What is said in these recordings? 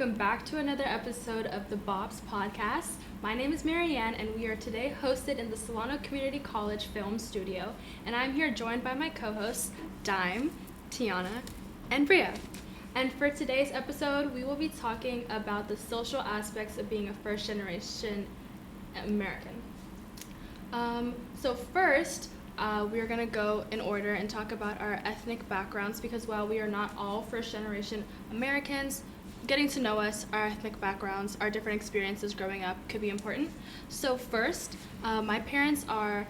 welcome back to another episode of the BOPS podcast. My name is Maryan, and we are today hosted in the Solano College TV Studio, and I'm here joined by my co-hosts, Dime, Tianeh, and Bria. And for today's episode, we will be talking about the social aspects of being a first-generation American. So first, we're going to go in order and talk about our ethnic backgrounds because while we are not all first-generation Americans, getting to know us, our ethnic backgrounds, our different experiences growing up could be important. So first, my parents are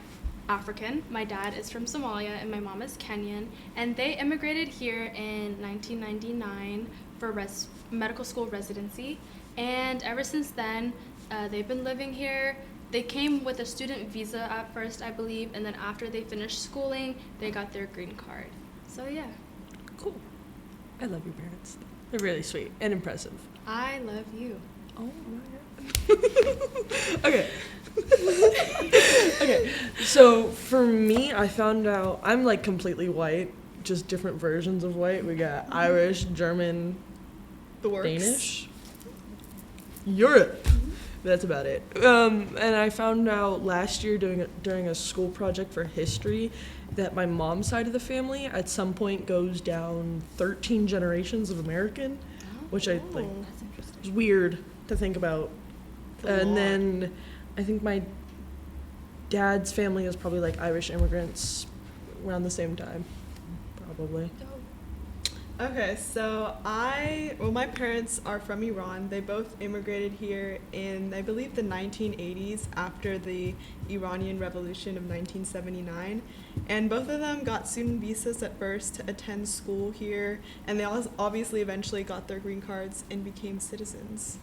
African. My dad is from Somalia and my mom is Kenyan, and they immigrated here in 1999 for medical school residency, and ever since then, they've been living here. They came with a student visa at first, I believe, and then after they finished schooling, they got their green card. So yeah. Cool. I love your parents. They're really sweet and impressive. I love you. Oh my god. Okay. Okay. So for me, I found out I'm like completely white, just different versions of white. We got Irish, German, Danish, Europe. That's about it. And I found out last year during a school project for history that my mom's side of the family at some point goes down 13 generations of American, which I like. That's interesting. It's weird to think about. And then I think my dad's family is probably like Irish immigrants around the same time, probably. Okay, so my parents are from Iran. They both immigrated here in, I believe, the 1980s after the Iranian Revolution of 1979. And both of them got student visas at first to attend school here, and they obviously eventually got their green cards and became citizens.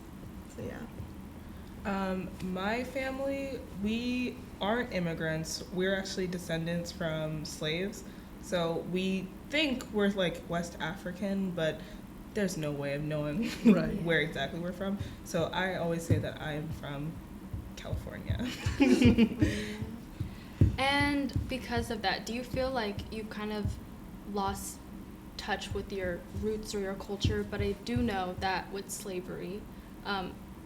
So yeah. My family, we aren't immigrants. We're actually descendants from slaves. So we think we're like West African, but there's no way of knowing Right. where exactly we're from. So I always say that I'm from California. And because of that, do you feel like you kind of lost touch with your roots or your culture? But I do know that with slavery,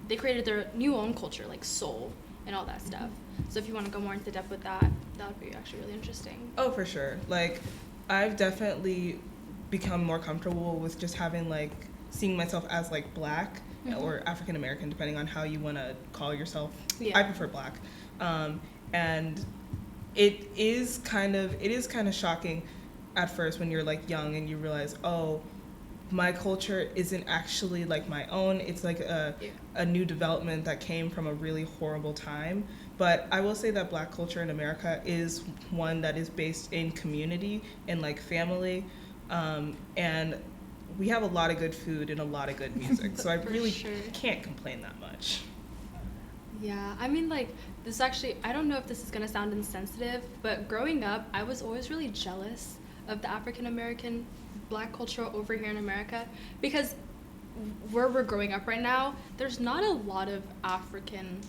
they created their new own culture, like soul and all that stuff. So if you want to go more into depth with that, that would be actually really interesting. Oh, for sure. Like, I've definitely become more comfortable with just having, like, seeing myself as, like, Black or African American, depending on how you want to call yourself. Yeah. I prefer Black. And it is kind of shocking at first when you're, like, young and you realize, oh, my culture isn't actually, like, my own. It's, like, a new development that came from a really horrible time. But I will say that Black culture in America is one that is based in community and like family, and we have a lot of good food and a lot of good music. So I really can't complain that much. Yeah, I mean, like, this actually, I don't know if this is going to sound insensitive, but growing up, I was always really jealous of the African American Black culture over here in America because where we're growing up right now, there's not a lot of African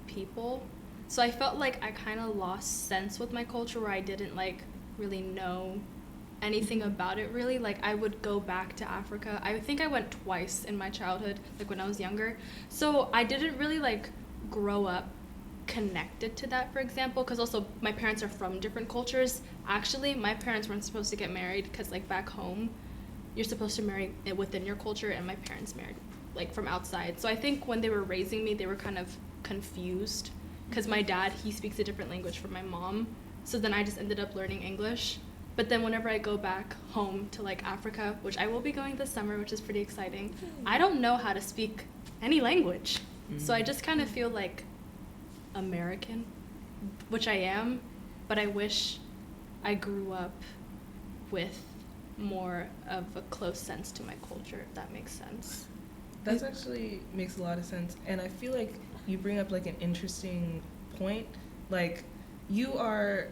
people. So I felt like I kind of lost sense with my culture where I didn't, like, really know anything about it, really. Like, I would go back to Africa. I think I went twice in my childhood, like, when I was younger. So I didn't really, like, grow up connected to that, for example, because also my parents are from different cultures. Actually, my parents weren't supposed to get married because, like, back home, you're supposed to marry within your culture, and my parents married, like, from outside. So I think when they were raising me, they were kind of confused. Because my dad, he speaks a different language from my mom. So then I just ended up learning English. But then whenever I go back home to like Africa, which I will be going this summer, which is pretty exciting, I don't know how to speak any language. So I just kind of feel like American, which I am, but I wish I grew up with more of a close sense to my culture, if that makes sense. That actually makes a lot of sense. And I feel like you bring up like an interesting point. Like, you are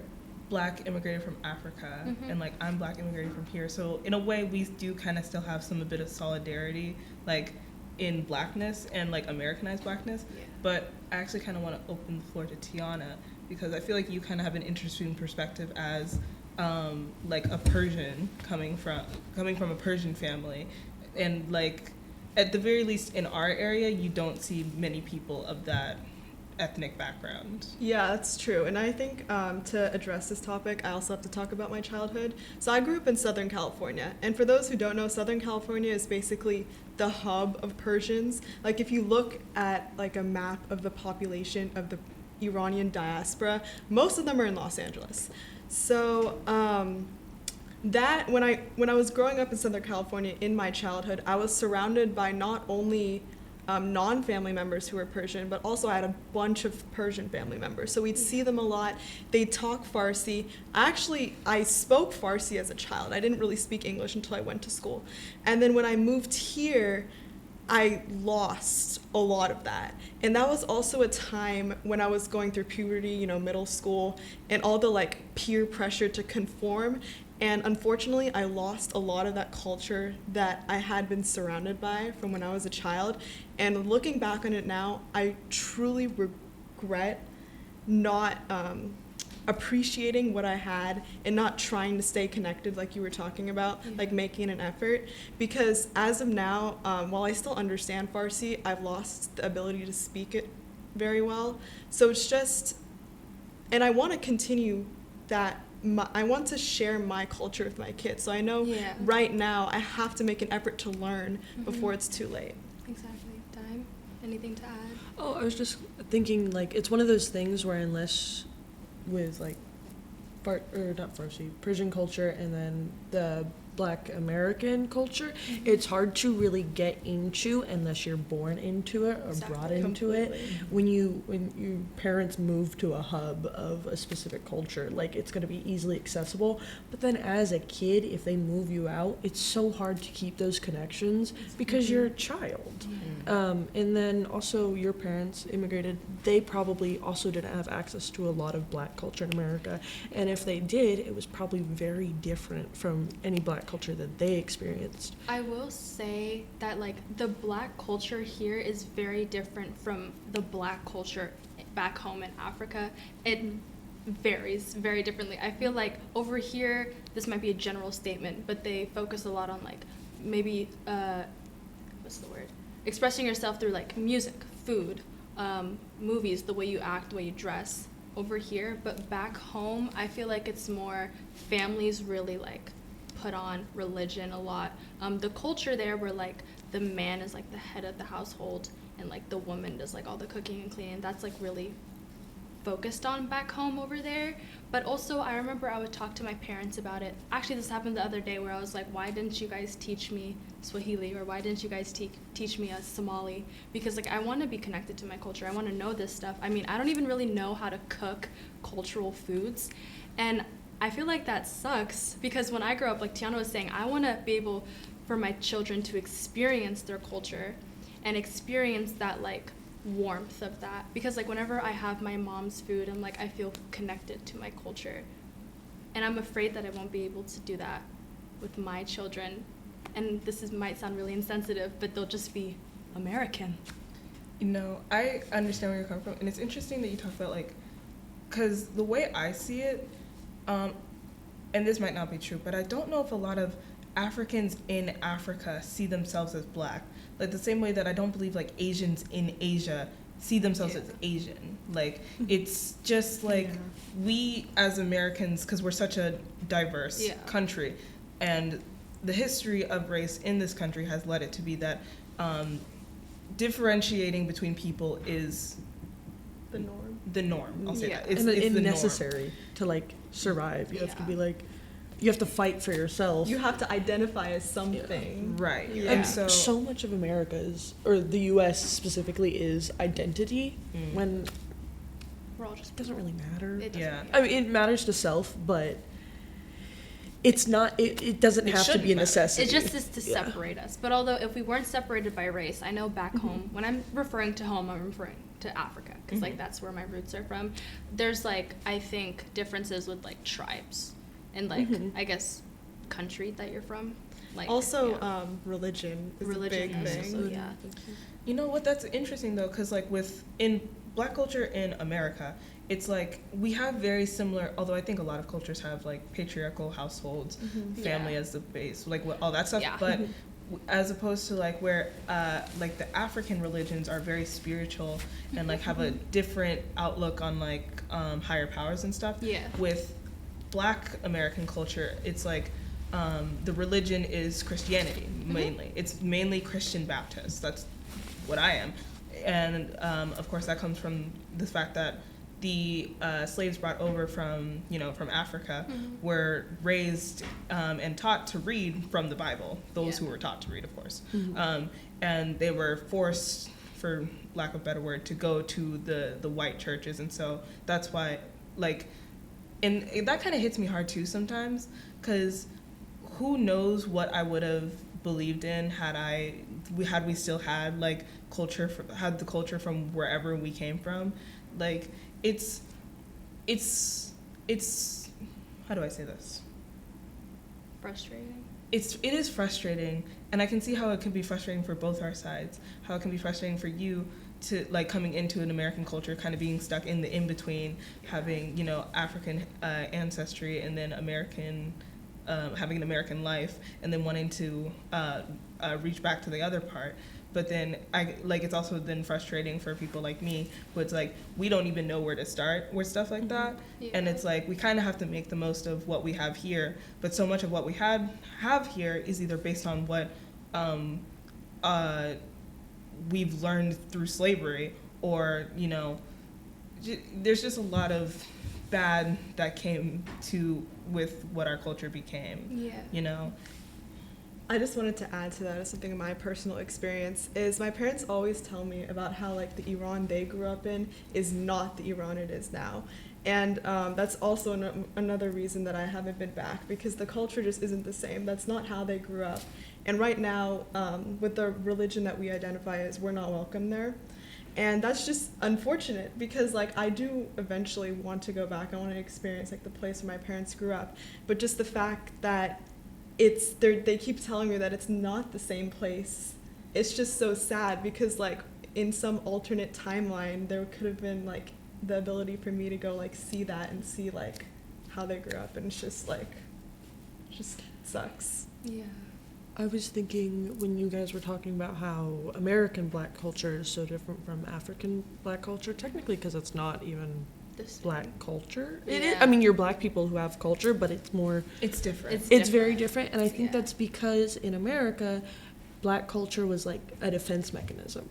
Black immigrated from Africa, and like I'm Black immigrated from here. So in a way, we do kind of still have a bit of solidarity, like in Blackness and like Americanized Blackness. Yeah. But I actually kind of want to open the floor to Tianeh because I feel like you kind of have an interesting perspective as like a Persian coming from a Persian family, and like at the very least in our area, you don't see many people of that ethnic background. Yeah, that's true. And I think to address this topic, I also have to talk about my childhood. So I grew up in Southern California. And for those who don't know, Southern California is basically the hub of Persians. Like if you look at like a map of the population of the Iranian diaspora, most of them are in Los Angeles. So that when I was growing up in Southern California in my childhood, I was surrounded by not only non-family members who were Persian, but also I had a bunch of Persian family members. So we'd see them a lot. They talk Farsi. I spoke Farsi as a child. I didn't really speak English until I went to school. And then when I moved here, I lost a lot of that. And that was also a time when I was going through puberty, middle school, and all the like peer pressure to conform. And unfortunately, I lost a lot of that culture that I had been surrounded by from when I was a child. And looking back on it now, I truly regret not appreciating what I had and not trying to stay connected like you were talking about, like making an effort. Because as of now, while I still understand Farsi, I've lost the ability to speak it very well. So it's just, and I want to continue that. I want to share my culture with my kids. So I know right now I have to make an effort to learn before it's too late. Exactly. Dime, anything to add? Oh, I was just thinking, like, it's one of those things where unless with, like, not Farsi, Persian culture and then the Black American culture, it's hard to really get into unless you're born into it or brought into it. When your parents move to a hub of a specific culture, like it's going to be easily accessible. But then as a kid, if they move you out, it's so hard to keep those connections because you're a child. And then also your parents immigrated. They probably also didn't have access to a lot of Black culture in America. And if they did, it was probably very different from any Black culture that they experienced. I will say that like the Black culture here is very different from the Black culture back home in Africa. It varies very differently. I feel like over here, this might be a general statement, but they focus a lot on like maybe expressing yourself through like music, food, movies, the way you act, the way you dress over here. But back home, I feel like it's more families really like put on religion a lot. The culture there where like the man is like the head of the household and like the woman does like all the cooking and cleaning, that's like really focused on back home over there. But also I remember I would talk to my parents about it. Actually, this happened the other day where I was like, why didn't you guys teach me Swahili, or why didn't you guys teach me a Somali? Because like I want to be connected to my culture. I want to know this stuff. I mean, I don't even really know how to cook cultural foods, and I feel like that sucks because when I grow up, like Tianeh was saying, I want to be able for my children to experience their culture and experience that like warmth of that, because like whenever I have my mom's food, I'm like I feel connected to my culture, and I'm afraid that I won't be able to do that with my children. And this might sound really insensitive, but they'll just be American. I understand where you're coming from, and it's interesting that you talk about like, because the way I see it, and this might not be true, but I don't know if a lot of Africans in Africa see themselves as Black. Like the same way that I don't believe like Asians in Asia see themselves as Asian. Like it's just like we as Americans, because we're such a diverse country, and the history of race in this country has led it to be that differentiating between people is the norm. I'll say that. It's necessary to like survive. You have to be like, you have to fight for yourself. You have to identify as something. Right. Yeah. And so much of America is, or the U.S. specifically, is identity, when We're all just it doesn't really matter. It doesn't really I mean, it matters to self, but it's not, it doesn't have to be a necessity. It just is to separate us. But although if we weren't separated by race, I know back home, when I'm referring to home, I'm referring to Africa, because like that's where my roots are from. There's like, I think, differences with like tribes and like, I guess, country that you're from. Like Also, religion is a big is thing. also, You know what? That's interesting though, because like in Black culture in America, it's like we have very similar. Although I think a lot of cultures have like patriarchal households, family as the base, like all that stuff. Yeah. But as opposed to like where like the African religions are very spiritual and like have a different outlook on like higher powers and stuff. Yeah. With Black American culture, it's like the religion is Christianity mainly. It's mainly Christian Baptist. That's what I am, and of course that comes from the fact that the slaves brought over from Africa were raised and taught to read from the Bible. Those who were taught to read, of course, and they were forced, for lack of a better word, to go to the white churches, and so that's why like, and that kind of hits me hard too sometimes, because who knows what I would have believed in had we still had like had the culture from wherever we came from. Like it's how do I say this? Frustrating. It is frustrating, and I can see how it can be frustrating for both our sides. How it can be frustrating for you to like coming into an American culture, kind of being stuck in the in between, having African ancestry and then American, having an American life, and then wanting to reach back to the other part. But then it's also then frustrating for people like me, who it's like we don't even know where to start with stuff like that. Yeah. And it's like we kind of have to make the most of what we have here, but so much of what we have here is either based on what we've learned through slavery, or there's just a lot of bad that came with what our culture became. I just wanted to add to that as something in my personal experience is my parents always tell me about how like the Iran they grew up in is not the Iran it is now. And that's also another reason that I haven't been back, because the culture just isn't the same. That's not how they grew up. And right now, with the religion that we identify as, we're not welcome there. And that's just unfortunate, because like I do eventually want to go back. I want to experience like the place where my parents grew up. But just the fact that they keep telling me that it's not the same place. It's just so sad, because like in some alternate timeline there could have been like the ability for me to go like see that and see like how they grew up, and it's just like just sucks. Yeah. I was thinking when you guys were talking about how American Black culture is so different from African Black culture, technically because it's not even Black culture. It is. I mean, you're Black people who have culture, but it's more. It's different. It's very different, and I think that's because in America, Black culture was like a defense mechanism,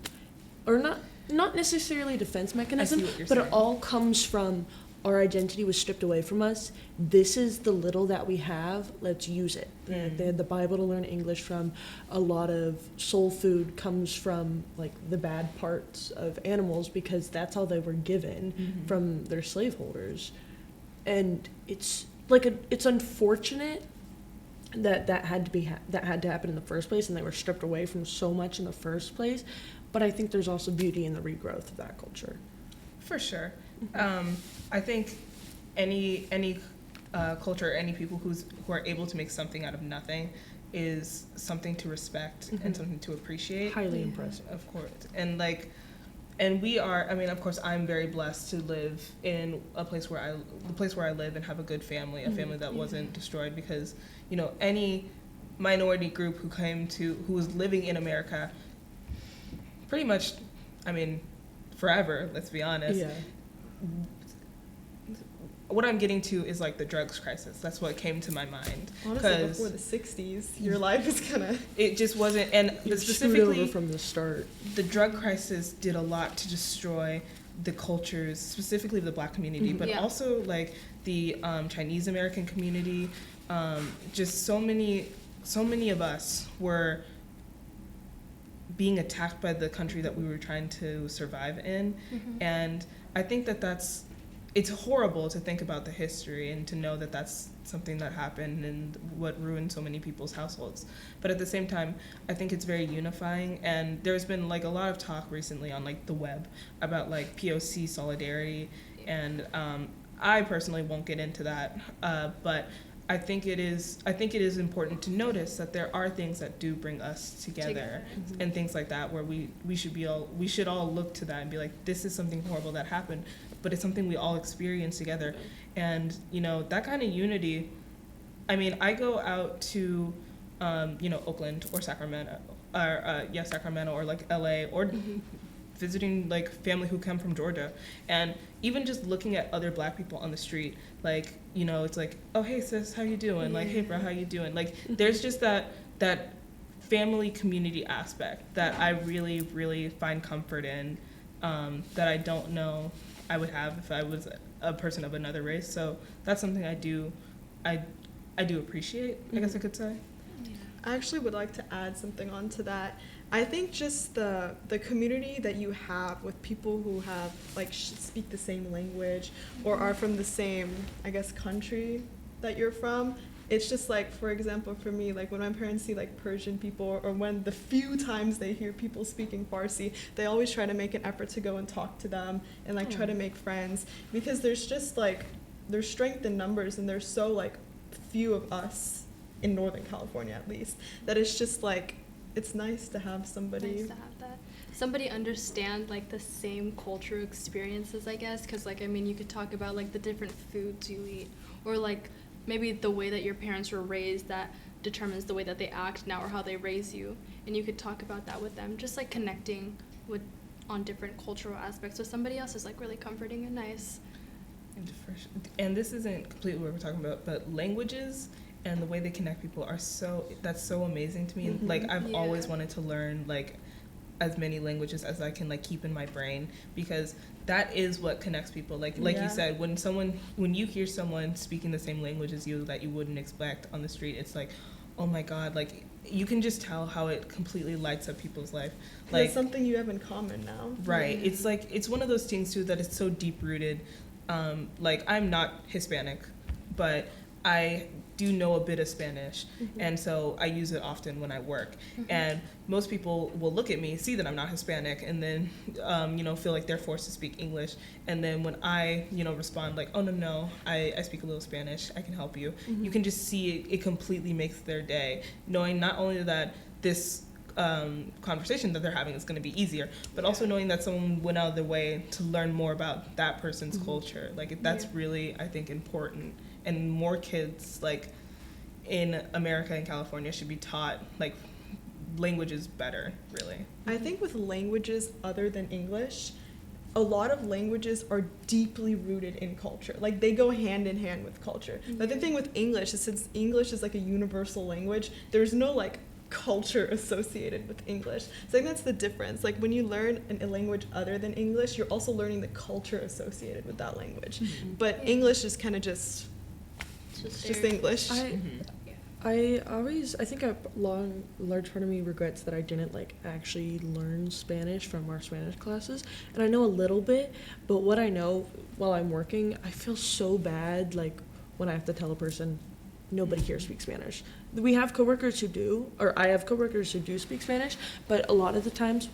or not necessarily a defense mechanism, but it all comes from our identity was stripped away from us. This is the little that we have. Let's use it. They had the Bible to learn English from. A lot of soul food comes from like the bad parts of animals, because that's all they were given from their slaveholders. And it's like it's unfortunate that had to happen in the first place, and they were stripped away from so much in the first place. But I think there's also beauty in the regrowth of that culture. For sure. I think any culture, any people who are able to make something out of nothing is something to respect and something to appreciate. Highly impressive. Of course. And we are, I mean, of course, I'm very blessed to live in the place where I live and have a good family, a family that wasn't destroyed, because, any minority group who was living in America pretty much, I mean, forever, let's be honest. Yeah. What I'm getting to is like the drugs crisis. That's what came to my mind. Honestly, before the 60s, your life is gonna. It just wasn't, and specifically over from the start. The drug crisis did a lot to destroy the cultures, specifically the Black community, but also like the Chinese American community. Just so many of us were being attacked by the country that we were trying to survive in, and I think it's horrible to think about the history and to know that that's something that happened and what ruined so many people's households. But at the same time, I think it's very unifying, and there's been like a lot of talk recently on like the web about like POC solidarity, and I personally won't get into that, but I think it is important to notice that there are things that do bring us together and things like that, where we should all look to that and be like, this is something horrible that happened, but it's something we all experience together. And that kind of unity, I mean, I go out to Oakland or Sacramento, Sacramento or like LA, or visiting like family who come from Georgia, and even just looking at other Black people on the street, like, it's like, oh, hey sis, how you doing? Like, hey bro, how you doing? Like, there's just that family community aspect that I really, really find comfort in, that I don't know I would have if I was a person of another race. So that's something I do appreciate, I guess I could say. I actually would like to add something onto that. I think just the community that you have with people who have like speak the same language or are from the same, I guess, country that you're from. It's just like, for example, for me, like when my parents see like Persian people, or when the few times they hear people speaking Parsi, they always try to make an effort to go and talk to them and like try to make friends, because there's just like, there's strength in numbers, and there's so like few of us in Northern California, at least, that it's just like, it's nice to have somebody. Nice to have that. Somebody understand like the same cultural experiences, I guess, because like, I mean, you could talk about like the different foods you eat, or like maybe the way that your parents were raised that determines the way that they act now, or how they raise you, and you could talk about that with them, just like connecting with on different cultural aspects with somebody else is like really comforting and nice. And this isn't completely what we're talking about, but languages and the way they connect people that's so amazing to me. Like, I've always wanted to learn like as many languages as I can like keep in my brain, because that is what connects people. Like you said, when you hear someone speaking the same language as you that you wouldn't expect on the street, it's like, oh my God, like you can just tell how it completely lights up people's life. Like, it's something you have in common now. Right. It's like, it's one of those things too that is so deep rooted. Like, I'm not Hispanic, but I do know a bit of Spanish, and so I use it often when I work. And most people will look at me, see that I'm not Hispanic, and then, feel like they're forced to speak English. And then when I, respond like, oh, no, I speak a little Spanish, I can help you. You can just see it completely makes their day, knowing not only that this conversation that they're having is going to be easier, but also knowing that someone went out of their way to learn more about that person's culture. Like, that's really, I think, important. And more kids, like, in America and California should be taught, like, languages better, really. I think with languages other than English, a lot of languages are deeply rooted in culture. Like, they go hand in hand with culture. But the thing with English is, since English is like a universal language, there's no like culture associated with English. So I think that's the difference. Like, when you learn a language other than English, you're also learning the culture associated with that language. But English is kind of just English. I think a large part of me regrets that I didn't like actually learn Spanish from our Spanish classes, and I know a little bit, but what I know while I'm working, I feel so bad like when I have to tell a person nobody here speaks Spanish. We have coworkers who do, or I have coworkers who do speak Spanish, but a lot of the times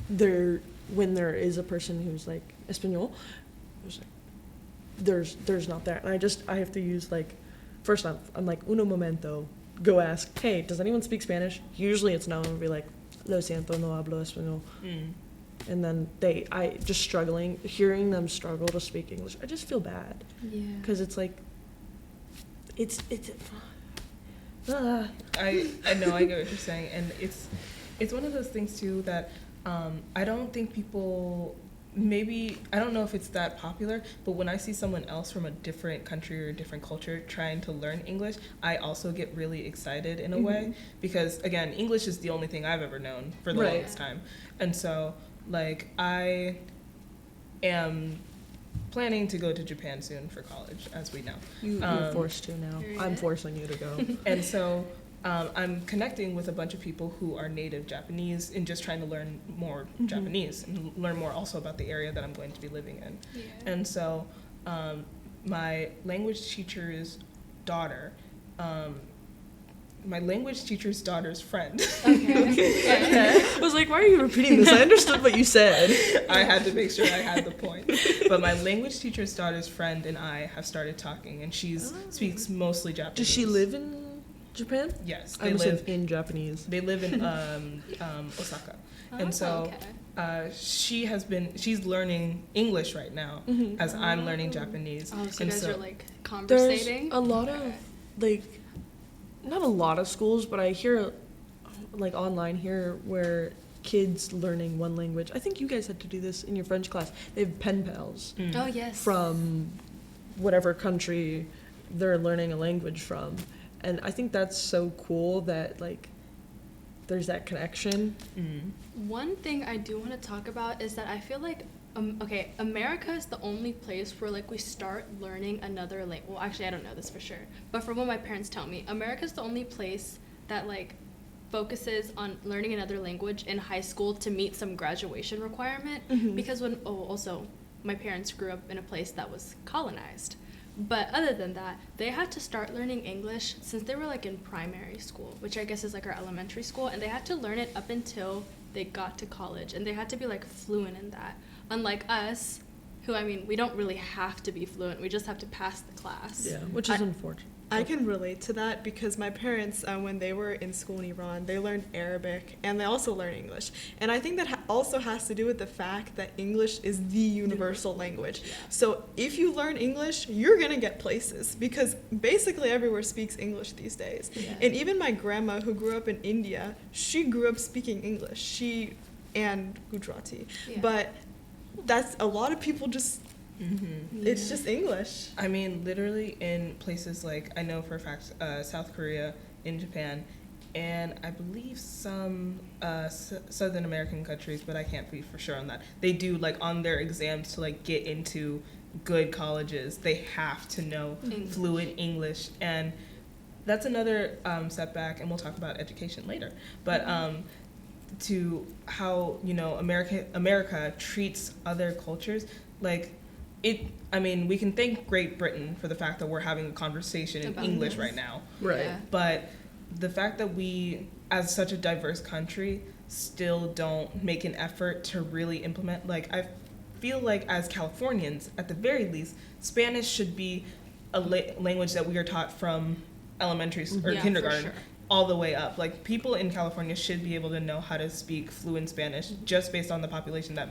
when there is a person who's like Espanol, there's not that, and I have to use like, first I'm like, uno momento, go ask, hey, does anyone speak Spanish? Usually it's no, and be like, lo siento, no hablo español. And then hearing them struggle to speak English, I just feel bad. Yeah. Because it's like, I know, I get what you're saying, and it's one of those things too that I don't think people, maybe, I don't know if it's that popular, but when I see someone else from a different country or a different culture trying to learn English, I also get really excited in a way, because again, English is the only thing I've ever known for the longest time. And so, like, I am planning to go to Japan soon for college, as we know. You're forced to now. I'm forcing you to go. And so I'm connecting with a bunch of people who are native Japanese and just trying to learn more Japanese and learn more also about the area that I'm going to be living in. Yeah. And so my language teacher's daughter, my language teacher's daughter's friend. I was like, why are you repeating this? I understood what you said. I had to make sure I had the point. But my language teacher's daughter's friend and I have started talking, and she speaks mostly Japanese. Does she live in Japan? Yes, they live in Japanese. They live in Osaka, and so she's learning English right now as I'm learning Japanese. Oh, so you guys are like conversating. There's a lot of like not a lot of schools, but I hear, like online here, where kids learning one language. I think you guys had to do this in your French class. They have pen pals Oh, yes. from whatever country they're learning a language from. And I think that's so cool that, like, there's that connection. One thing I do want to talk about is that I feel like, okay, America is the only place where, like, we start learning another language. Well, actually, I don't know this for sure. But from what my parents tell me, America is the only place that, like, focuses on learning another language in high school to meet some graduation requirement. Because also, my parents grew up in a place that was colonized. But other than that, they had to start learning English since they were, like, in primary school, which I guess is, like, our elementary school, and they had to learn it up until they got to college, and they had to be, like, fluent in that. Unlike us, who, I mean, we don't really have to be fluent, we just have to pass the class. Yeah, which is unfortunate. I can relate to that because my parents, when they were in school in Iran, they learned Arabic and they also learned English. And I think that also has to do with the fact that English is the universal language. So if you learn English, you're going to get places because basically everywhere speaks English these days. Yeah. And even my grandma, who grew up in India, she grew up speaking English. And Gujarati. Yeah. But that's a lot of people just... It's just English. I mean, literally in places like, I know for a fact, South Korea, in Japan, and I believe some Southern American countries, but I can't be for sure on that. They do, like, on their exams to, like, get into good colleges, they have to know fluent English. And that's another setback, and we'll talk about education later. But to how, you know, America treats other cultures, like, I mean, we can thank Great Britain for the fact that we're having a conversation in About English this. right now. Right. Yeah. But the fact that we, as such a diverse country, still don't make an effort to really implement, like, I feel like as Californians, at the very least, Spanish should be a language that we are taught from elementary or Yeah, for kindergarten sure. all the way up. Like, people in California should be able to know how to speak fluent Spanish just based on the population that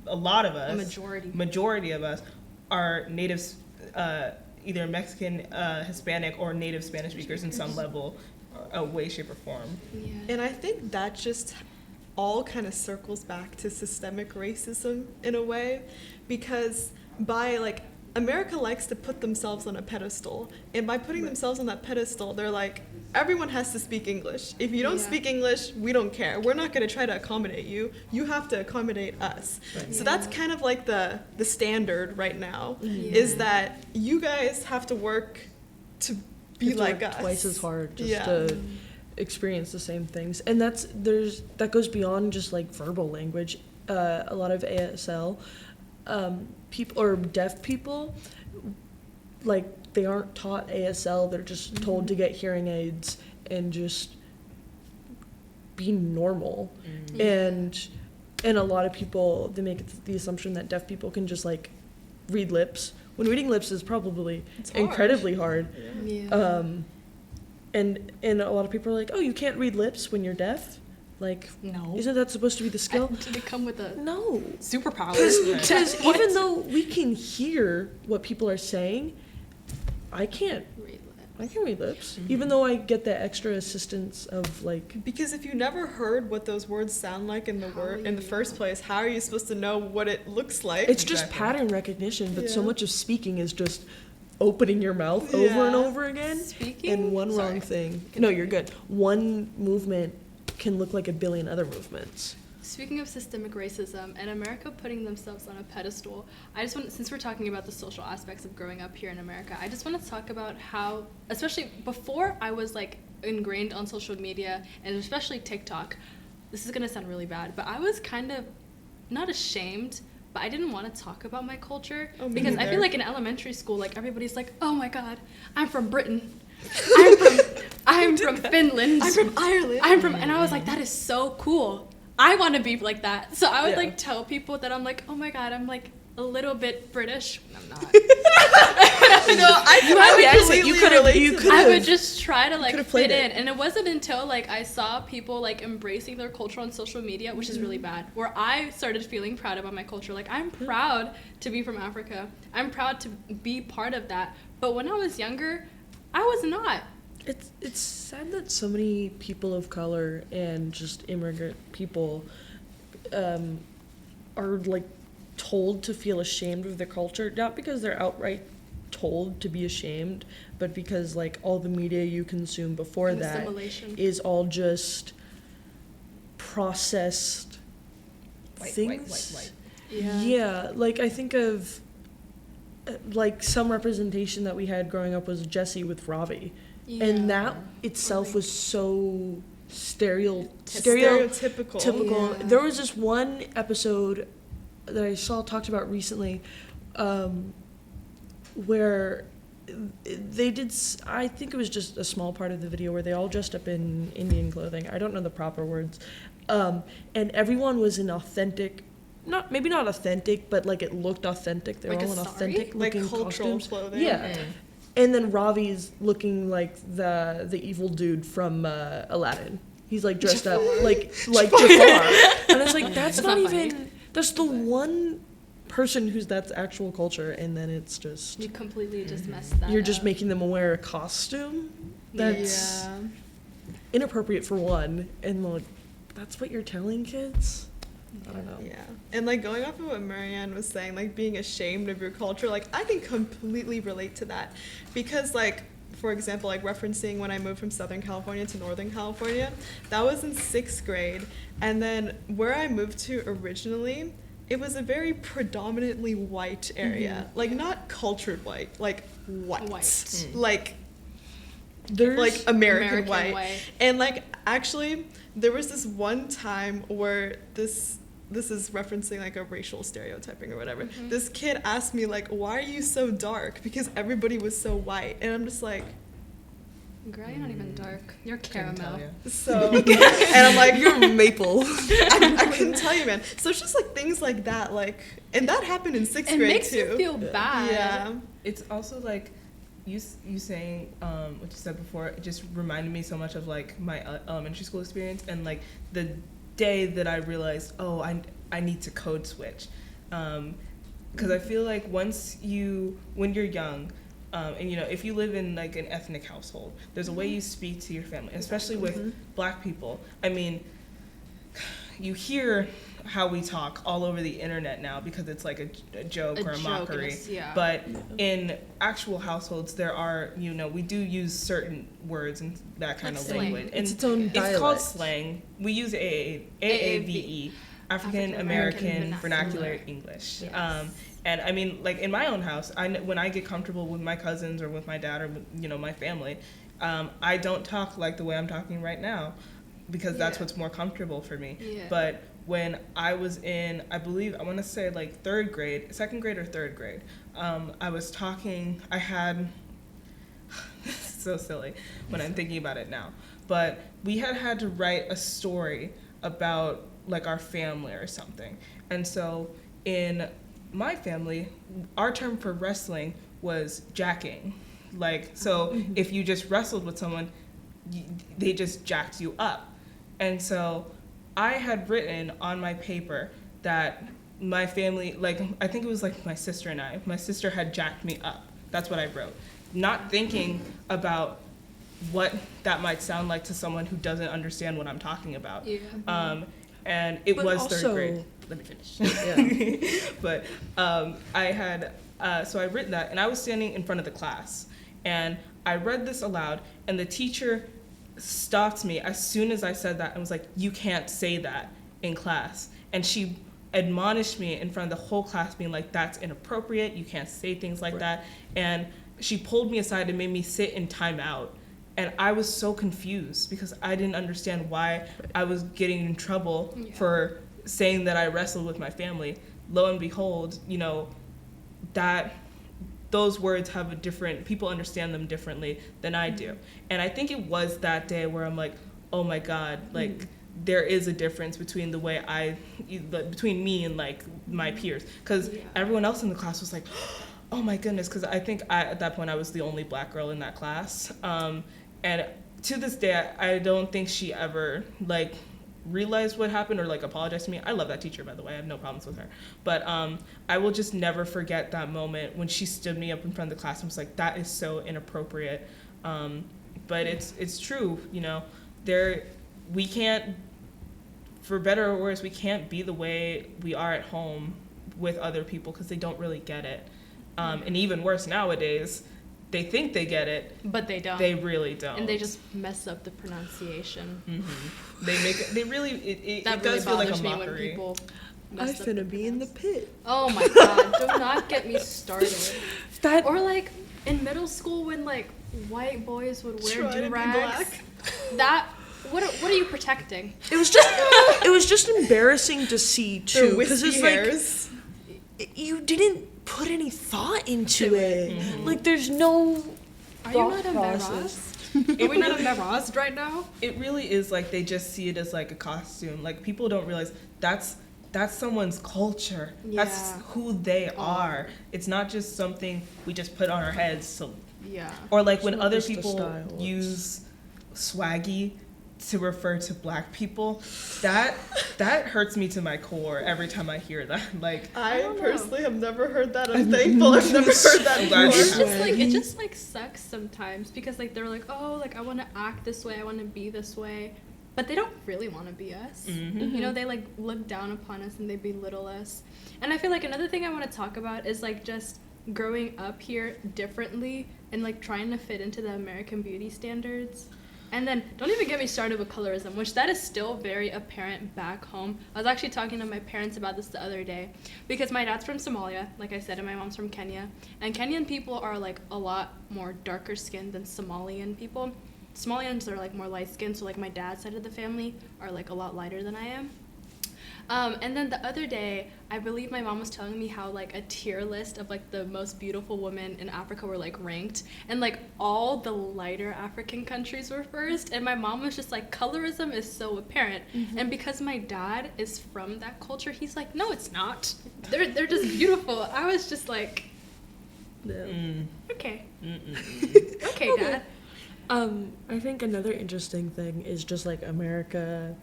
a lot of us, majority of us, are natives, either Mexican, Hispanic, or native Spanish speakers in some level, way, shape, or form. Yeah. And I think that just all kind of circles back to systemic racism in a way, because by, like, America likes to put themselves on a pedestal, and by putting themselves on that pedestal, they're like, everyone has to speak English. If you don't speak English, we don't care. We're not going to try to accommodate you. You have to accommodate us. Right. So that's kind of like the standard right now, is that you guys have to work to be You have to like work us. twice as hard just Yeah. to experience the same things. And that goes beyond just, like, verbal language. A lot of ASL people or deaf people, like, they aren't taught ASL. They're just told to get hearing aids and just be normal. And a lot of people, they make the assumption that deaf people can just, like, read lips, when reading lips is probably incredibly hard. Yeah. And a lot of people are like, oh, you can't read lips when you're deaf? Like, No. isn't that supposed to be the skill? Did they come with a No. superpower? Because even though we can hear what people are saying, I can't read lips. Even though I get the extra assistance of, like... Because if you never heard what those words sound like in the first place, how are you supposed to know what it looks like? It's just pattern recognition, but so Yeah. much of speaking is just opening your mouth over and over again. Speaking? And one wrong thing. No, you're good. One movement can look like a billion other movements. Speaking of systemic racism and America putting themselves on a pedestal, I just want, since we're talking about the social aspects of growing up here in America, I just want to talk about how, especially before I was, like, ingrained on social media, and especially TikTok, this is going to sound really bad, but I was kind of not ashamed, but I didn't want to talk about my culture, because I feel like in elementary school, like, everybody's like, oh my god, I'm from Britain. I'm from Finland. I'm from Ireland. And I was like, that is so cool. I want to be like that. So I would like tell people that I'm like, oh my god, I'm like a little bit British. I'm not. I would just try to, like, fit in. And it wasn't until, like, I saw people, like, embracing their culture on social media, which is really bad, where I started feeling proud about my culture. Like, I'm proud to be from Africa. I'm proud to be part of that. But when I was younger, I was not. It's sad that so many people of color and just immigrant people are like told to feel ashamed of their culture, not because they're outright told to be ashamed, but because like all the media you consume before And that assimilation. is all just processed things. White. Yeah. Like I think of like some representation that we had growing up was Jesse with Ravi. And that itself was so Stereotypical. typical. Yeah. There was this one episode that I saw talked about recently where they did, I think it was just a small part of the video where they all dressed up in Indian clothing. I don't know the proper words. And everyone was in authentic, maybe not authentic, but like it looked authentic. They were Like a all in sari? authentic Like looking cultural costumes. clothing. Yeah. And then Ravi's looking like the evil dude from Aladdin. He's like dressed up like Jafar. And it's like that's not not funny. even that's the one person who's that's actual culture, and then it's just You completely just messed that you're just up. making them wear a costume that's Yeah. inappropriate for one, and like that's what you're telling kids. I don't know. Yeah. And like going off of what Maryan was saying, like being ashamed of your culture, like I can completely relate to that. Because like, for example, like referencing when I moved from Southern California to Northern California, that was in 6th grade. And then where I moved to originally, it was a very predominantly white area. Like not cultured white, like white. Like There's like American white. white. And like actually there was this one time where this is referencing like a racial stereotyping or whatever. This kid asked me like, why are you so dark? Because everybody was so white. And I'm just like, Girl, you're not even dark. You're Couldn't tell caramel. ya. so and I'm like, you're maple. I couldn't tell you, man. So it's just like things like that, like, and that happened in 6th It grade makes too. you feel bad. Yeah. It's also like you saying what you said before. It just reminded me so much of like my elementary school experience and like the day that I realized, oh, I need to code switch, because I feel like when you're young. And you know, if you live in like an ethnic household, there's a way you speak to your family, especially with Black people. I mean, you hear how we talk all over the internet now because it's like a joke or a mockery. Yeah. But in actual households, there are, you know, we do use certain words and that kind Like of slang. language. And It's its own it's called dialect. slang. We use AAVE, African American Vernacular English. Yes. And I mean, like in my own house, when I get comfortable with my cousins or with my dad or with, you know, my family, I don't talk like the way I'm talking right now because that's what's more comfortable for me. Yeah. But when I was in, I believe, I want to say like 2nd grade or 3rd grade, I was talking, I had, this is so silly when I'm thinking about it now, but we had to write a story about like our family or something. And so in my family, our term for wrestling was jacking. Like, so if you just wrestled with someone, they just jacked you up. And so I had written on my paper that my family, like, I think it was like my sister and I, my sister had jacked me up. That's what I wrote. Not thinking about what that might sound like to someone who doesn't understand what I'm talking about. Yeah. And it But was also- 3rd grade. Let me finish. Yeah. But I had, so I written that, and I was standing in front of the class, and I read this aloud, and the teacher stopped me as soon as I said that and was like, you can't say that in class. And she admonished me in front of the whole class, being like, that's inappropriate, you can't say things like that. And she pulled me aside and made me sit in timeout. And I was so confused because I didn't understand why I was getting in trouble for saying that I wrestled with my family. Lo and behold, you know, that those words have a different, people understand them differently than I do. And I think it was that day where I'm like, oh my God, like there is a difference between the way between me and like my peers. Because everyone else in the class was like, oh my goodness, because I think at that point I was the only Black girl in that class. And to this day, I don't think she ever like realized what happened or like apologized to me. I love that teacher, by the way. I have no problems with her. But I will just never forget that moment when she stood me up in front of the class and was like, that is so inappropriate. But it's true, you know. We can't, for better or worse, we can't be the way we are at home with other people because they don't really get it. And even worse nowadays, they think they get it, but they don't. They really don't. And they just mess up the pronunciation. Mm-hmm. It really that does feel like a me mockery. when people I finna be in the pit. Oh my god, do not get me started. Or like in middle school when like white boys would wear do-rags. What are you protecting? It was just embarrassing to see too, because it's hairs. Like you didn't put any thought into it. Mm-hmm. Like there's no. Are you not embarrassed? Are we not embarrassed right now? It really is like they just see it as like a costume. Like people don't realize that's someone's culture. Yeah. That's who they are. It's not just something we just put on our heads. So yeah. Or like when other people use swaggy to refer to black people, that hurts me to my core every time I hear that. Like I personally have never heard that. I'm thankful I've never heard that before. It just sucks sometimes because like they're like, oh, like I want to act this way, I want to be this way, but they don't really want to be us. Mm-hmm. You know, they like look down upon us and they belittle us. And I feel like another thing I want to talk about is like just growing up here differently and like trying to fit into the American beauty standards. And then don't even get me started with colorism, which that is still very apparent back home. I was actually talking to my parents about this the other day because my dad's from Somalia, like I said, and my mom's from Kenya. And Kenyan people are like a lot more darker skinned than Somalian people. Somalians are like more light skinned, so like my dad's side of the family are like a lot lighter than I am. And then the other day, I believe my mom was telling me how like a tier list of like the most beautiful women in Africa were like ranked, and like all the lighter African countries were first. And my mom was just like, colorism is so apparent. Mm-hmm. And because my dad is from that culture, he's like, no, it's not. They're just beautiful. I was just like, okay, okay, Dad. I think another interesting thing is just like America.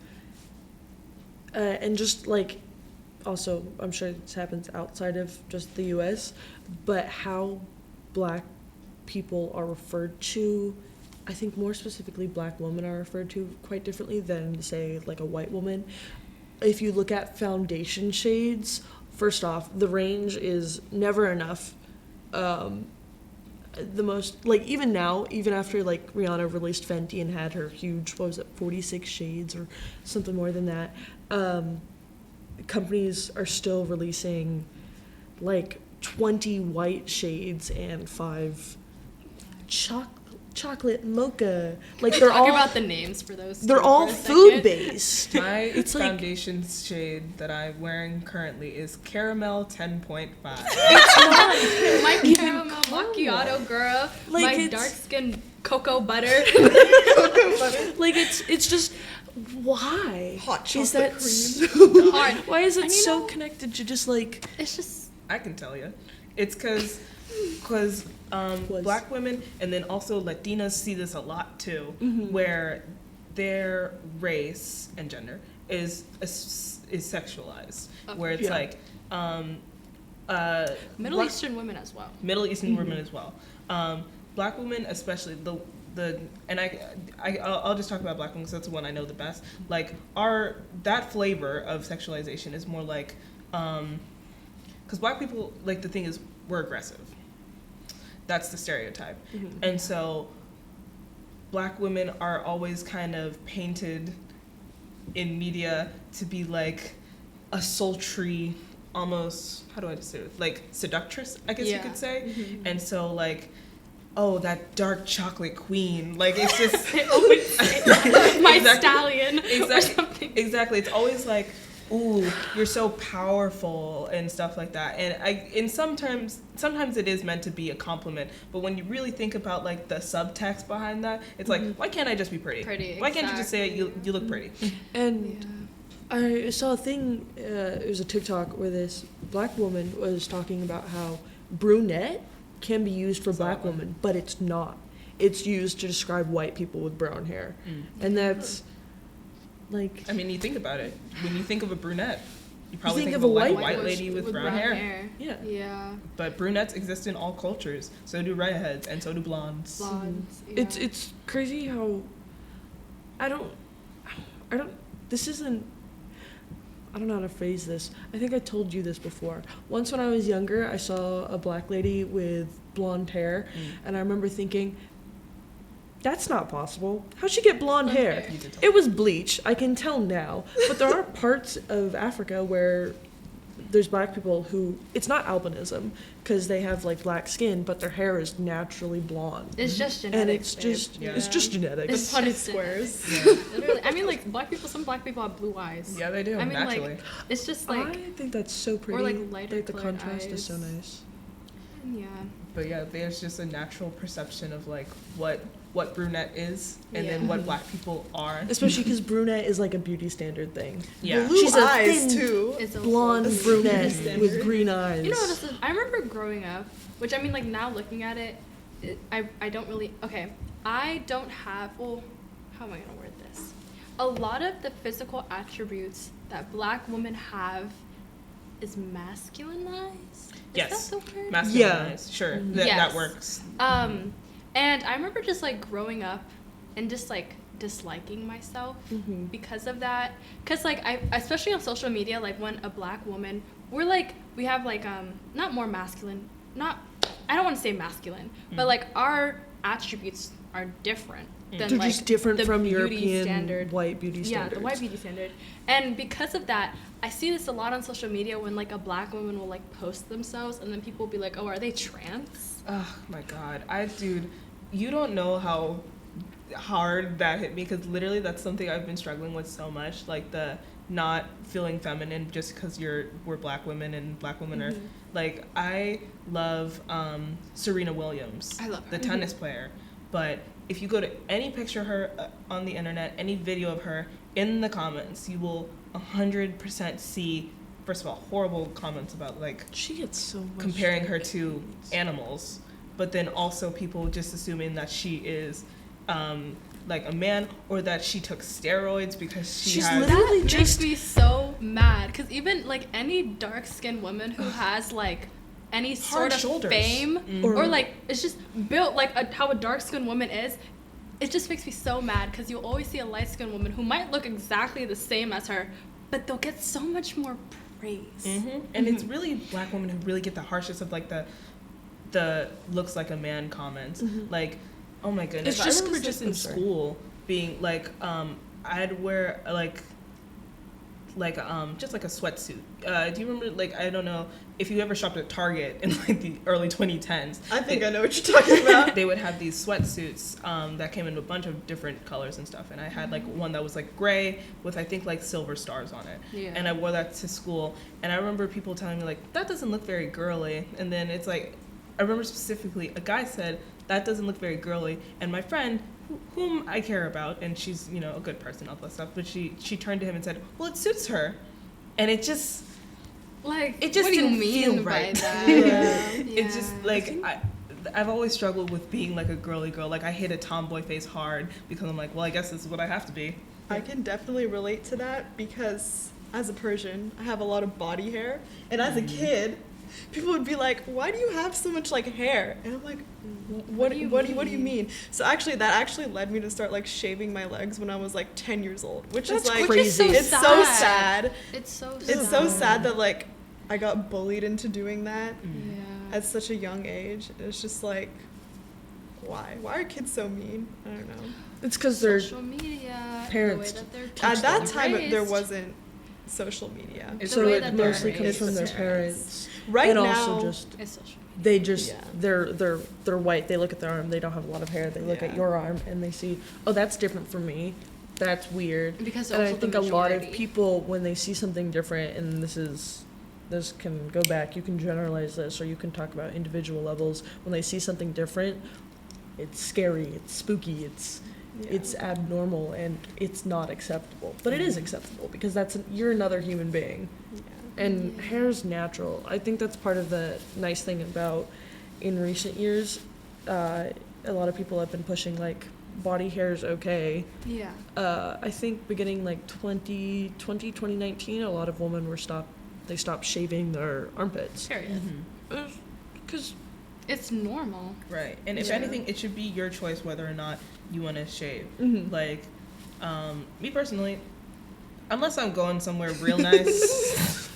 And just like, also, I'm sure this happens outside of just the U.S., but how black people are referred to, I think more specifically black women are referred to quite differently than, say, like a white woman. If you look at foundation shades, first off, the range is never enough. The most, like, even now, even after, like, Rihanna released Fenty and had her huge, 46 shades or something more than that, companies are still releasing, like, 20 white shades and 5 chocolate mocha. Like, they're all about the names for those. They're all food-based. My foundation shade that I'm wearing currently is caramel 10.5. It's not my caramel macchiato, girl. Like my dark skin cocoa butter. Like it's just why hot chocolate is that cream. so hard? Why is it so connected to just like? It's just. I can tell you, it's because black women and then also Latinas see this a lot too, where their race and gender is sexualized, where it's like Middle Eastern women as well. Middle Eastern women as well. Black women, especially and I'll just talk about black women because that's the one I know the best. Like that flavor of sexualization is more like, because black people, like the thing is we're aggressive. That's the stereotype. And so black women are always kind of painted in media to be like a sultry, almost, how do I say it? Like seductress, I guess you could say. And so like, oh, that dark chocolate queen. Like it's just my stallion or something. Exactly. It's always like, ooh, you're so powerful and stuff like that. And sometimes it is meant to be a compliment, but when you really think about like the subtext behind that, it's like, why can't I just be pretty? Why can't you just say you look pretty? And I saw a thing, it was a TikTok where this black woman was talking about how brunette can be used for black women, but it's not. It's used to describe white people with brown hair. And that's like, I mean, you think about it. When you think of a brunette, you probably think think of of a a white lady with brown hair. Yeah. Yeah. But brunettes exist in all cultures. So do redheads, and so do blondes. Blondes. Mhm. Yeah. It's crazy how I don't this isn't I don't know how to phrase this. I think I told you this before. Once when I was younger, I saw a black lady with blonde hair, and I remember thinking, that's not possible. How'd she get blonde hair? You did tell It was bleach. I can tell now. But there are parts of Africa where there's black people who, it's not albinism, because they have like black skin, but their hair is naturally blonde. It's just genetics. And it's babe. just, it's just genetics. It's The Punnett just squares. Yeah. Literally, I mean, like some black people have blue eyes. Yeah, they do, I mean, naturally. like, it's just like, I think that's so pretty. like, lighter the colored contrast is so eyes. nice. yeah. But yeah, there's just a natural perception of like what brunette is, and then Yeah. what black people are. Especially because brunette is like a beauty standard thing. Yeah. Blue She's a eyes thin, too. It's also Blonde That's brunette standard. with green eyes. You know what else is, I remember growing up, which I mean, like, now looking at it, I don't really, okay, I don't have, well, how am I going to word this? A lot of the physical attributes that black women have is masculinized? Yes. Is that the word? Masculinized. Sure. That Yes. works. And I remember just, like, growing up and just, like, disliking myself Mhm. because of that. Because, like, especially on social media, like, when a black woman, we have, like, not more masculine, I don't want to say masculine, but, like, our attributes are different than, They're like, just different the from beauty European standard. white beauty Yeah, standards. the white beauty standard. And because of that, I see this a lot on social media when, like, a black woman will, like, post themselves, and then people will be like, oh, are they trans? Oh my god. Dude, you don't know how hard that hit me, because literally that's something I've been struggling with so much, like the not feeling feminine just because we're black women, and black women are like, I love Serena Williams, I love her. the tennis player, but if you go to any picture of her on the internet, any video of her, in the comments you will 100% see, first of all, horrible comments about like She gets so much comparing her to animals, but then also people just assuming that she is like a man, or that she took steroids because She's has literally That just- makes me so mad, because even, like, any dark-skinned woman who has, like, any sort of shoulders. fame, Or- or, like, it's just built like how a dark-skinned woman is, it just makes me so mad, because you'll always see a light-skinned woman who might look exactly the same as her, but they'll get so much more praise. And it's really black women who really get the harshest of like the looks like a man comments. Like, oh my goodness. It's I just remember 'cause just I'm in sorry. school being like, I'd wear like just like a sweatsuit. Do you remember, like, I don't know if you ever shopped at Target in like the early 2010s. I think I know what you're talking about. They would have these sweatsuits that came in a bunch of different colors and stuff, and I had like one that was like gray with, I think, like silver stars on it. Yeah. And I wore that to school, and I remember people telling me like, that doesn't look very girly, and then it's like, I remember specifically a guy said that doesn't look very girly, and my friend whom I care about, and she's, you know, a good person, all that stuff, but she turned to him and said, well, it suits her, and it just Like, it just what do you didn't mean feel by right. that? Yeah. It's just like I've always struggled with being like a girly girl. Like, I hit a tomboy phase hard because I'm like, well, I guess this is what I have to be. I can definitely relate to that, because as a Persian, I have a lot of body hair, and as a kid, people would be like, "Why do you have so much like hair?" And I'm like, "What do you mean?" So actually, that actually led me to start like shaving my legs when I was like 10 years old, which That's is like crazy. Which is so it's so sad. sad. It's so sad. It's so sad that like I got bullied into doing that Yeah. at such a young age. It's just like, why? Why are kids so mean? I don't know. It's because they're Social media, parents the way that they're At that teaching, time, raised. there wasn't social media. It's so way it that they're mostly comes raised. from their It's parents. Right and now, also just It's social. they just Yeah. they're white. They look at their arm. They don't have a lot of hair. They look at Yeah. your arm and they see, oh, that's different from me. That's weird. Because And I also the think a lot of majority. people, when they see something different, and this can go back. You can generalize this, or you can talk about individual levels. When they see something different, it's scary. It's spooky. It's abnormal, and it's not acceptable. But it is acceptable because you're another human being. And Yeah. hair's natural. I think that's part of the nice thing about, in recent years, a lot of people have been pushing like body hair is okay. Yeah. I think beginning like 2019, a lot of women were they stopped shaving their armpits. Period. Because It's normal. Right. And if Yeah. anything, it should be your choice whether or not you want to shave. Mhm. Like, me personally, unless I'm going somewhere real nice,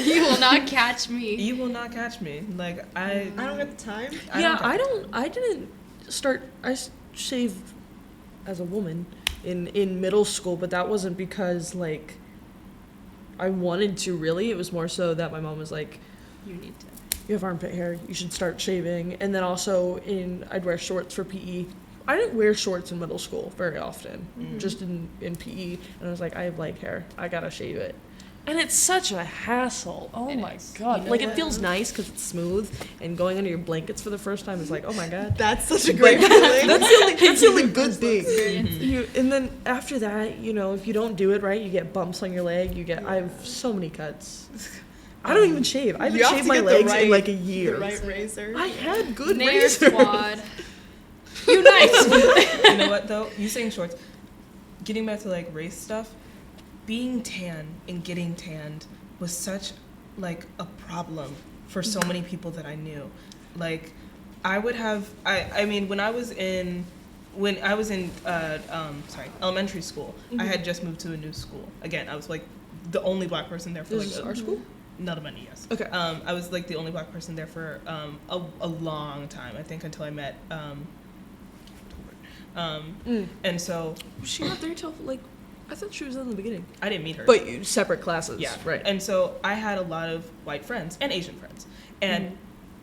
You will not catch me. you will not catch me. Like, I don't get the time. I didn't start. Shaved as a woman in middle school, but that wasn't because like I wanted to. Really, it was more so that my mom was like, You need to. "You have armpit hair. You should start shaving." And then also I'd wear shorts for PE. I didn't wear shorts in middle school very often, just in PE. And I was like, I have leg hair. I gotta shave it. And it's such a hassle. Oh It my is. god! You know Like what? it feels nice because it's smooth, and going under your blankets for the first time is like, oh my god. That's such a great feeling. That's the only good thing. Experience. And then after that, if you don't do it right, you get bumps on your leg. I have so many cuts. I don't even shave. I haven't You have shaved to my get the legs right- in like a The year. right razor. I had good Nair razors. squad. Unite. You know what though? You saying shorts. Getting back to like race stuff, being tan and getting tanned was such like a problem for so many people that I knew. Like, I would have. I mean, when I was in elementary school, I had just moved to a new school. Again, I was like the only black person there for This like is our school? Not money, yes. Okay. I was like the only black person there for a long time. I think until I met and so Was she not there till like? I thought she was in the beginning. I didn't meet her. But separate classes. yeah, Right. And so I had a lot of white friends and Asian friends, and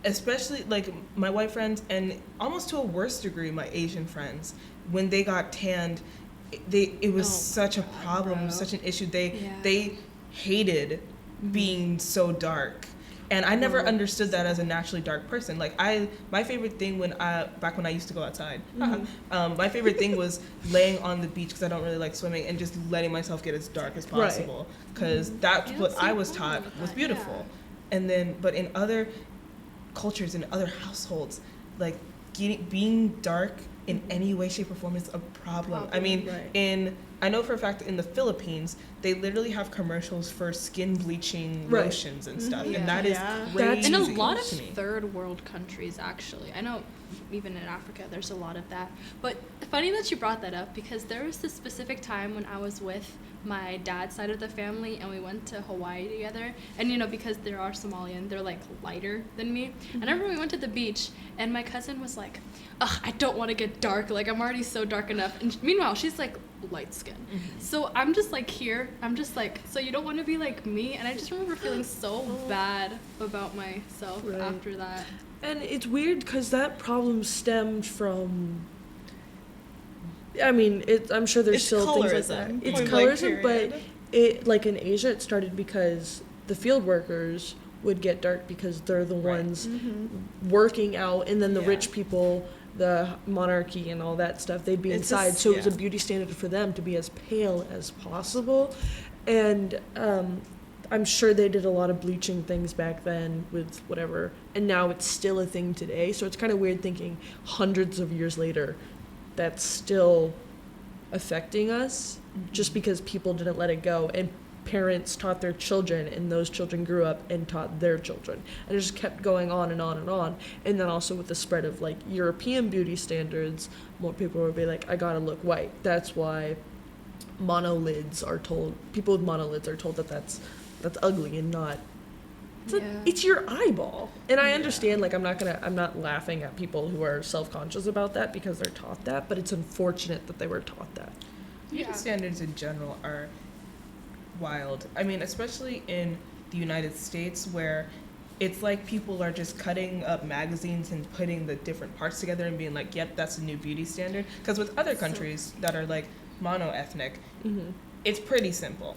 especially like my white friends, and almost to a worse degree my Asian friends, when they got tanned, it was such a problem, bro. such an issue. Yeah. They hated being so dark. And I never understood that as a naturally dark person. Like my favorite thing back when I used to go outside, my favorite thing was laying on the beach because I don't really like swimming and just letting myself get as dark as possible because that's Yeah, what that's I so was cool taught with was that, beautiful. And then, but in other cultures, in other households, like being dark in any way, shape, or form is a problem. I mean, Right. I know for a fact in the Philippines, they literally have commercials for skin bleaching Right. lotions and stuff, Yeah. and that is Yeah. crazy In a lot of to me. third world countries, actually. I know even in Africa, there's a lot of that. But funny that you brought that up because there was this specific time when I was with my dad's side of the family and we went to Hawaii together. And, because they are Somalian, they're like lighter than me. And I remember we went to the beach and my cousin was like, ugh, I don't want to get dark. Like, I'm already so dark enough. And meanwhile, she's like light skin. So I'm just like here. I'm just like, so you don't want to be like me? And I just remember feeling so bad about myself Right. after that. And it's weird because that problem stemmed from. I mean, I'm sure there's It's still things like that. colorism, It's point blank colorism, but period. it like in Asia, it started because the field workers would get dark because they're the Right. ones working out, and then the Yeah. rich people, the monarchy and all that stuff, they'd be It's inside. just- So it was a yeah. beauty standard for them to be as pale as possible, and I'm sure they did a lot of bleaching things back then with whatever, and now it's still a thing today. So it's kind of weird thinking hundreds of years later that's still affecting us just because people didn't let it go and parents taught their children and those children grew up and taught their children, and it just kept going on and on and on. And then also with the spread of like European beauty standards, more people would be like, I gotta look white. That's why people with monolids are told that that's ugly and not Yeah. it's your eyeball. And I understand, like, I'm not laughing at people who are self-conscious about that because they're taught that, but it's unfortunate that they were taught that. Beauty standards in general are wild. I mean, especially in the United States where it's like people are just cutting up magazines and putting the different parts together and being like, yep, that's a new beauty standard. Because with other countries that are like mono-ethnic, it's pretty simple.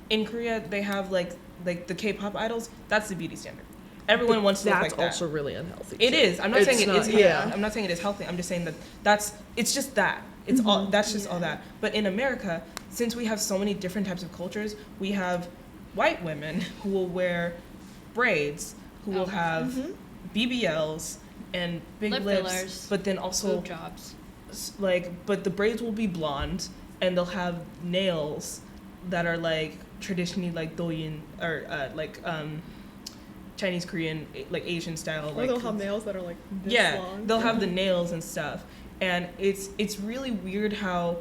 In Korea, they have like the K-pop idols. That's the beauty standard. Everyone wants to look like that. That's also really unhealthy. It too. is. I'm not saying it is. Yeah. I'm not saying it is healthy. I'm just saying that it's just that. It's all. That's just all that. But in America, since we have so many different types of cultures, we have white women who will wear braids, who will have BBLs and big Lip lips, fillers, but then also boob jobs. but the braids will be blonde and they'll have nails that are like traditionally like Douyin or Chinese Korean like Asian style. Or they'll have nails that are like this long. They'll have the nails and stuff, and it's really weird how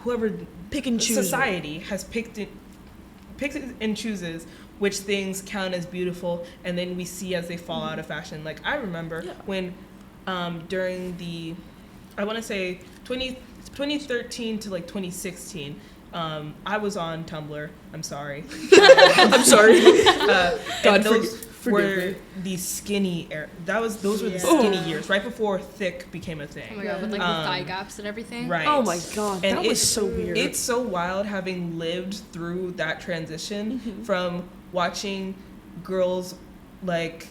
whoever Pick and choose. society has picks and chooses which things count as beautiful, and then we see as they fall out of fashion. Like I remember when during the, I want to say 2013 to like 2016, I was on Tumblr. I'm sorry. I'm sorry. And those were the skinny those were the skinny years, right before thick became a thing. Oh my god, with like the thigh gaps and everything. Right. Oh my god, and that was so weird. It's so wild having lived through that transition from watching girls like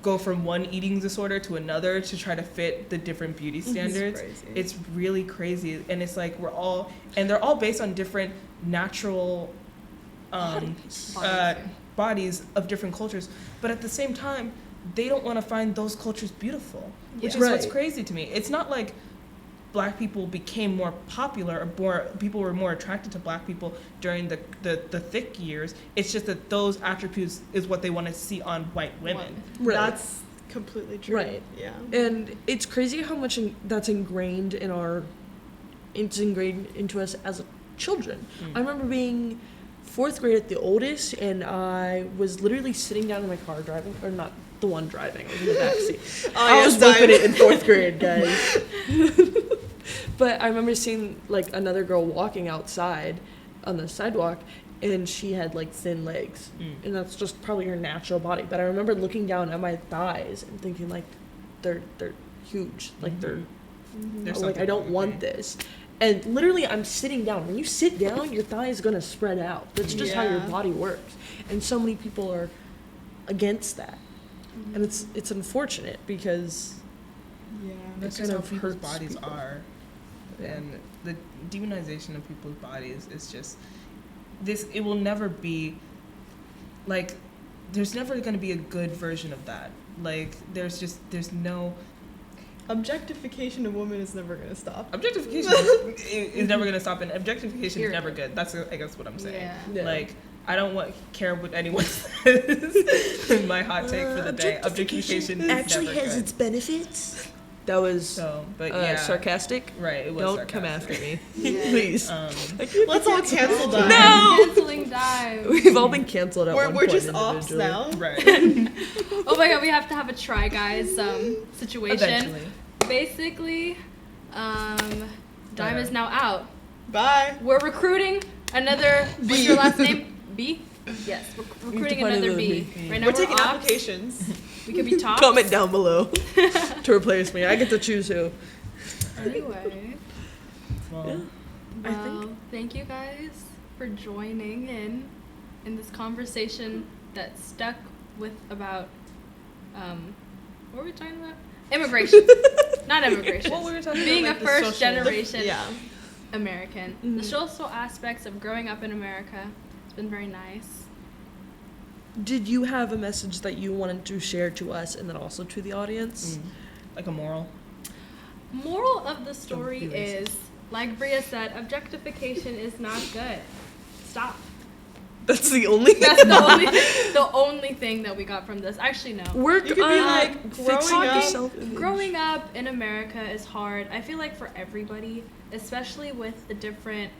go from one eating disorder to another to try to fit the different beauty standards. It's really crazy, and it's like they're all based on different natural bodies of different cultures, but at the same time they don't want to find those cultures beautiful, which is what's crazy to me. It's not like black people became more popular or people were more attracted to black people during the thick years. It's just that those attributes is what they want to see on white women. Right. That's completely true. Right. Yeah. And it's crazy how much that's ingrained into us as children. I remember being 4th grade at the oldest, and I was literally sitting down in my car driving, or not the one driving, I was in the backseat. I was whipping it in 4th grade, guys. But I remember seeing like another girl walking outside on the sidewalk, and she had like thin legs, and that's just probably her natural body. But I remember looking down at my thighs and thinking like, they're huge, like they're like I don't want this. And literally, I'm sitting down. When you sit down, your thigh is gonna spread out. That's just how your body works. And so many people are against that, and it's unfortunate because that's kind just how of people's hurts bodies people. are, and the demonization of people's bodies is just this. It will never be like there's never gonna be a good version of that. Like there's no. Objectification of women is never going to stop. Objectification is never going to stop, and objectification is never good. That's, I guess, what I'm saying. Yeah. Like, I don't care what anyone says. My hot take for the day. Objectification is actually never has good. its benefits. That was sarcastic. Right, it was Don't sarcastic. come after me. Please. Let's all cancel Dime. No! Canceling Dime. We've all been canceled at one point. We're just offs now. Right. Oh my god, we have to have a Try Guys situation. Eventually. Basically, Dime is now out. Bye. We're recruiting another. What's your last name? B? Yes, we're recruiting another B. Right now we're taking ops. applications. We could be tops. Comment down below to replace me. I get to choose who. Anyway. Well, Thank you guys for joining in this conversation that stuck with about what were we talking about? Immigration. Not immigration. Well, we were talking being about, a like, first generation Yeah. American. The social aspects of growing up in America. It's been very nice. Did you have a message that you wanted to share to us and then also to the audience? like a moral. Moral of the story is, like Bria said, objectification is not good. Stop. That's the only thing. That's the only thing that we got from this. Actually, no. Work You could be on like, fixing growing up- yourself. Growing up in America is hard. I feel like for everybody, especially with the different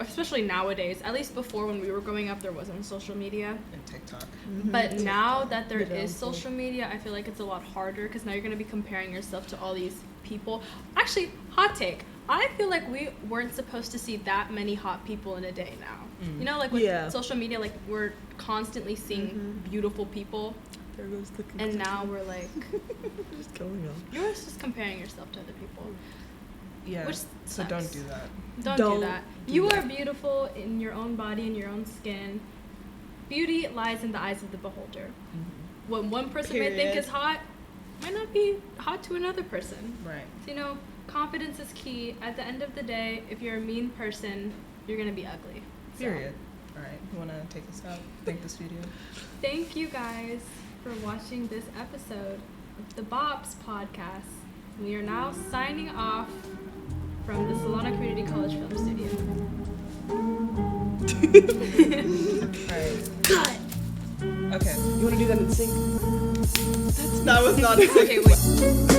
especially nowadays. At least before, when we were growing up, there wasn't social media. And TikTok. But now that there is social media, I feel like it's a lot harder because now you're going to be comparing yourself to all these people. Actually, hot take. I feel like we weren't supposed to see that many hot people in a day now. You know, like with social media, like we're constantly seeing beautiful people. There goes the And now we're like, what's going on? you're just comparing yourself to other people. Yeah. Which So sucks. don't do that. Don't do that. You are beautiful in your own body and your own skin. Beauty lies in the eyes of the beholder. What one person may think is hot might not be hot to another person. Right. So, you know, confidence is key. At the end of the day, if you're a mean person, you're going to be ugly. So, Period. All right. You want to take us out? Thank the studio. thank you guys for watching this episode of the BOPS podcast. We are now signing off from the Solano Community College Film Studio. Alright. Cut. Okay. You want to do that in sync? That was not a Okay, wait.